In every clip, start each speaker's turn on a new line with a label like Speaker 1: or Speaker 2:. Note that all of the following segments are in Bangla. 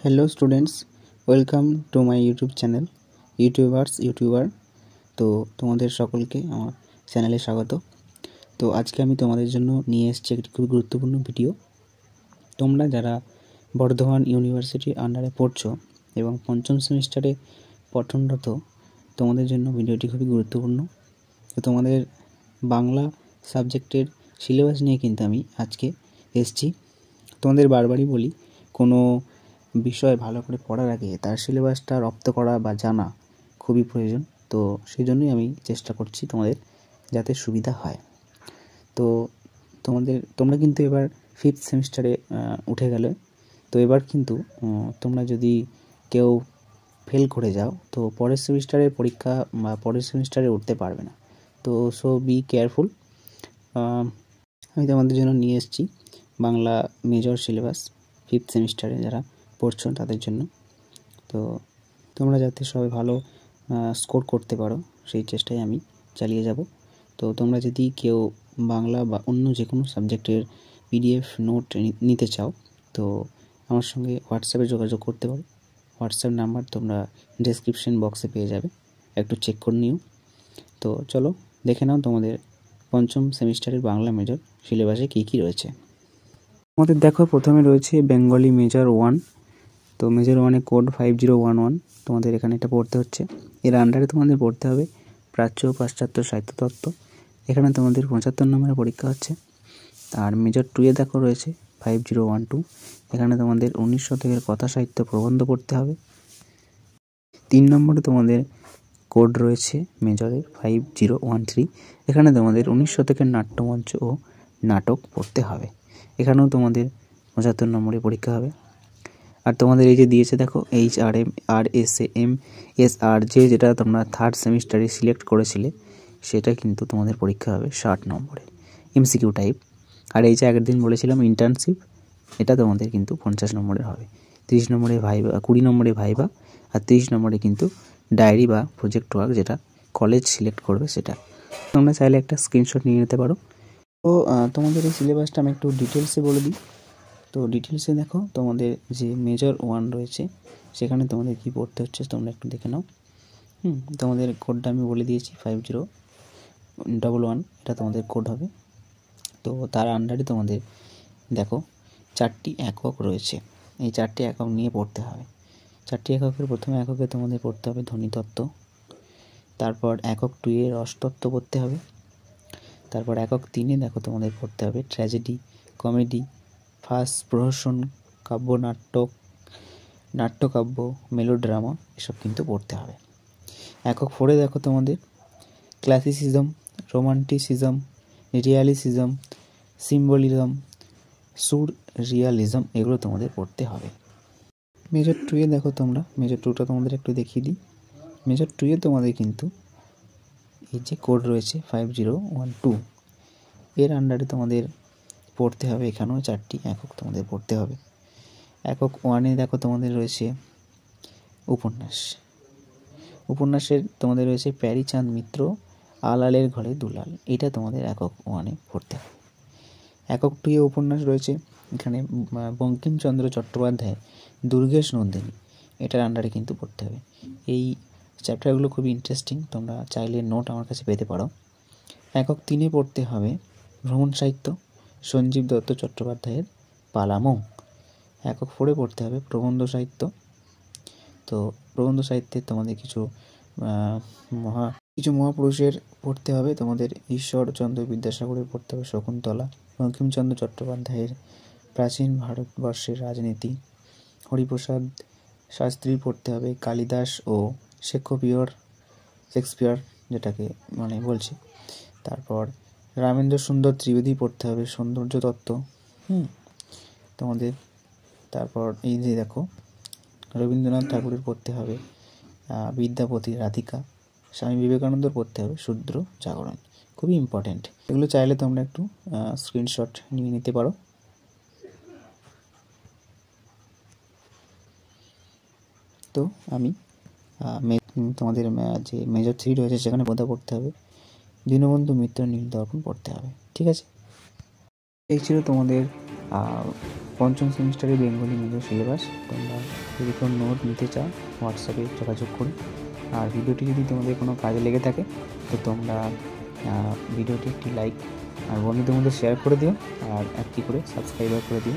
Speaker 1: Hello students, welcome to my YouTube channel YouTuber. তো তোমাদের সকলকে আমার চ্যানেলে স্বাগত। তো আজকে আমি তোমাদের জন্য নিয়ে এসেছি একটি খুব গুরুত্বপূর্ণ ভিডিও। তোমরা যারা বর্ধমান ইউনিভার্সিটির আন্ডারে পড়ছো এবং পঞ্চম সেমিস্টারে পঠনরত, তোমাদের জন্য ভিডিওটি খুবই গুরুত্বপূর্ণ। তো তোমাদের বাংলা সাবজেক্টের সিলেবাস নিয়ে কিন্তু আমি আজকে এসেছি। তোমাদের বারবারই বলি, কোনো বিষয় ভালো করে পড়ার আগে তার সিলেবাসটা রপ্ত করা বা জানা খুবই প্রয়োজন। তো সেই জন্যই আমি চেষ্টা করছি তোমাদের যাতে সুবিধা হয়। তো তোমরা কিন্তু এবার 5th সেমিস্টারে উঠে গেলে। তো এবার কিন্তু তোমরা যদি কেউ ফেল করে যাও তো পরের সেমিস্টারের পরীক্ষা বা পরের সেমিস্টারে উঠতে পারবে না। তো সো বি কেয়ারফুল। আমি তোমাদের জন্য নিয়ে এসেছি বাংলা মেজর সিলেবাস 5th সেমিস্টারে যারা পড়ছো তাদের জন্য। তো তোমরা যাতে সবাই ভালো স্কোর করতে পারো সেই চেষ্টায় আমি চালিয়ে যাব। তো তোমরা যদি কেউ বাংলা বা অন্য যে কোনো সাবজেক্টের PDF নোট নিতে চাও তো আমার সঙ্গে হোয়াটসঅ্যাপে যোগাযোগ করতে পারো। হোয়াটসঅ্যাপ নাম্বার তোমরা ডেসক্রিপশন বক্সে পেয়ে যাবে, একটু চেক করে নিও। তো চলো দেখে নাও তোমাদের পঞ্চম সেমিস্টারের বাংলা মেজর সিলেবাসে কী কী রয়েছে। আমাদের দেখো, প্রথমে রয়েছে বেঙ্গলি মেজর 1। তো মেজর 1-এ কোড 5011। তোমাদের এখানে এটা পড়তে হচ্ছে। এর আন্ডারে তোমাদের পড়তে হবে প্রাচ্য ও পাশ্চাত্য সাহিত্যতত্ত্ব। এখানে তোমাদের 75 নম্বরের পরীক্ষা হচ্ছে। আর মেজর 2-এ দেখো রয়েছে 5012। এখানে তোমাদের 19 শতকের কথা সাহিত্য প্রবন্ধ পড়তে হবে। 3 নম্বরে তোমাদের কোড রয়েছে মেজরের 5013। এখানে তোমাদের 19 শতকের নাট্যমঞ্চ ও নাটক পড়তে হবে। এখানেও তোমাদের 75 নম্বরের পরীক্ষা হবে। আর তোমাদের এই যে দিয়েছে দেখো HRM RSAM SRJ, যেটা তোমরা 3rd সেমিস্টারে সিলেক্ট করেছিলে, সেটা কিন্তু তোমাদের পরীক্ষা হবে 60 নম্বরে, MCQ টাইপ। আর এই যে আগের দিন বলেছিলাম ইন্টার্নশিপ, এটা তোমাদের কিন্তু 50 নম্বরের হবে। 30 নম্বরে ভাইবা, 20 নম্বরে ভাইবা, আর 30 নম্বরে কিন্তু ডায়েরি বা প্রজেক্ট ওয়ার্ক, যেটা কলেজ সিলেক্ট করবে সেটা। তোমরা চাইলে একটা স্ক্রিনশট নিয়ে নিতে পারো। তো তোমাদের এই সিলেবাসটা আমি একটু ডিটেলসে বলে দিই। তো ডিটেলসে দেখো, তোমাদের যে মেজর 1 রয়েছে সেখানে তোমাদের কি পড়তে হচ্ছে তোমরা একটু দেখে নাও। তোমাদের কোডটা আমি বলে দিয়েছি 5011, এটা তোমাদের কোড হবে। তো তার আন্ডারে তোমাদের দেখো 4টি একক রয়েছে। এই 4টি একক নিয়ে পড়তে হবে। 4টি এককের প্রথমে এককে তোমাদের পড়তে হবে ধ্বনিতত্ত্ব। তারপর একক 2-এ রসতত্ত্ব পড়তে হবে। তারপর একক 3-এ দেখো তোমাদের পড়তে হবে ট্র্যাজেডি, কমেডি, ফার্স, প্রহসন, কাব্য, নাট্যকাব্য, মেলোড্রামা, এসব কিন্তু পড়তে হবে। একক 4-এ দেখো তোমাদের ক্লাসিসিজম, রোমান্টিসিজম, রিয়ালিসিজম, সিম্বলিজম, সুররিয়ালিজম, এগুলো তোমাদের পড়তে হবে। মেজর 2-এ দেখো তোমরা, মেজর 2টা তোমাদের একটু দেখিয়ে দিই। মেজর 2-এ তোমাদের কিন্তু এই যে কোড রয়েছে 5012, এর আন্ডারে তোমাদের পড়তে হবে এখানেও 4টি একক তোমাদের পড়তে হবে। একক 1-এ দেখো তোমাদের রয়েছে উপন্যাসের তোমাদের রয়েছে প্যারীচাঁদ মিত্র, আলালের ঘরে দুলাল, এটা তোমাদের একক 1-এ পড়তে হবে। একক 2-এ উপন্যাস রয়েছে এখানে বঙ্কিমচন্দ্র চট্টোপাধ্যায় দুর্গেশ নন্দিনী, এটার আন্ডারে কিন্তু পড়তে হবে। এই চ্যাপ্টারগুলো খুবই ইন্টারেস্টিং, তোমরা চাইলে নোট আমার কাছে পেতে পারো। একক 3-এ পড়তে হবে ভ্রমণ সাহিত্য, সঞ্জীব দত্ত চট্টোপাধ্যায়ের পালামৌ। একক 4-এ পড়তে হবে প্রবন্ধ সাহিত্য। তো প্রবন্ধ সাহিত্যে তোমাদের কিছু মহাপুরুষের পড়তে হবে। তোমাদের ঈশ্বরচন্দ্র বিদ্যাসাগরের পড়তে হবে শকুন্তলা, বঙ্কিমচন্দ্র চট্টোপাধ্যায়ের প্রাচীন ভারতবর্ষের রাজনীতি, হরিপ্রসাদ শাস্ত্রীর পড়তে হবে কালিদাস ও শেক্সপিয়ার, যেটাকে মানে বলছে। তারপর রামেন্দ্র সুন্দর ত্রিবেদী পড়তে হবে সৌন্দর্য তত্ত্ব। তোমাদের তারপর এই যে দেখো রবীন্দ্রনাথ ঠাকুরের পড়তে হবে বিদ্যাপতি রাধিকা, স্বামী বিবেকানন্দর পড়তে হবে শূদ্র জাগরণ। খুবই ইম্পর্টেন্ট, এগুলো চাইলে তোমরা একটু স্ক্রিনশট নিয়ে নিতে পারো। তো আমি তোমাদের যে মেজর 3 রয়েছে সেখানে পড়তে হবে দীনবন্ধু মিত্র নীল দর্পণ পড়তে হবে। ঠিক আছে, এই ছিল তোমাদের পঞ্চম সেমিস্টারে বেঙ্গলি মেজর সিলেবাস। তোমরা যদি কোনো নোট নিতে চাও হোয়াটসঅ্যাপে যোগাযোগ করো। আর ভিডিওটি যদি তোমাদের কোনো কাজে লেগে থাকে তো তোমরা ভিডিওটি একটি লাইক আর বন্ধুদের মধ্যে শেয়ার করে দিও, আর একটি করে সাবস্ক্রাইবার করে দিও।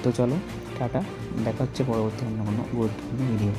Speaker 1: তো চলো টাটা, দেখা হচ্ছে পরবর্তী অন্য কোনো গুরুত্বপূর্ণ ভিডিও।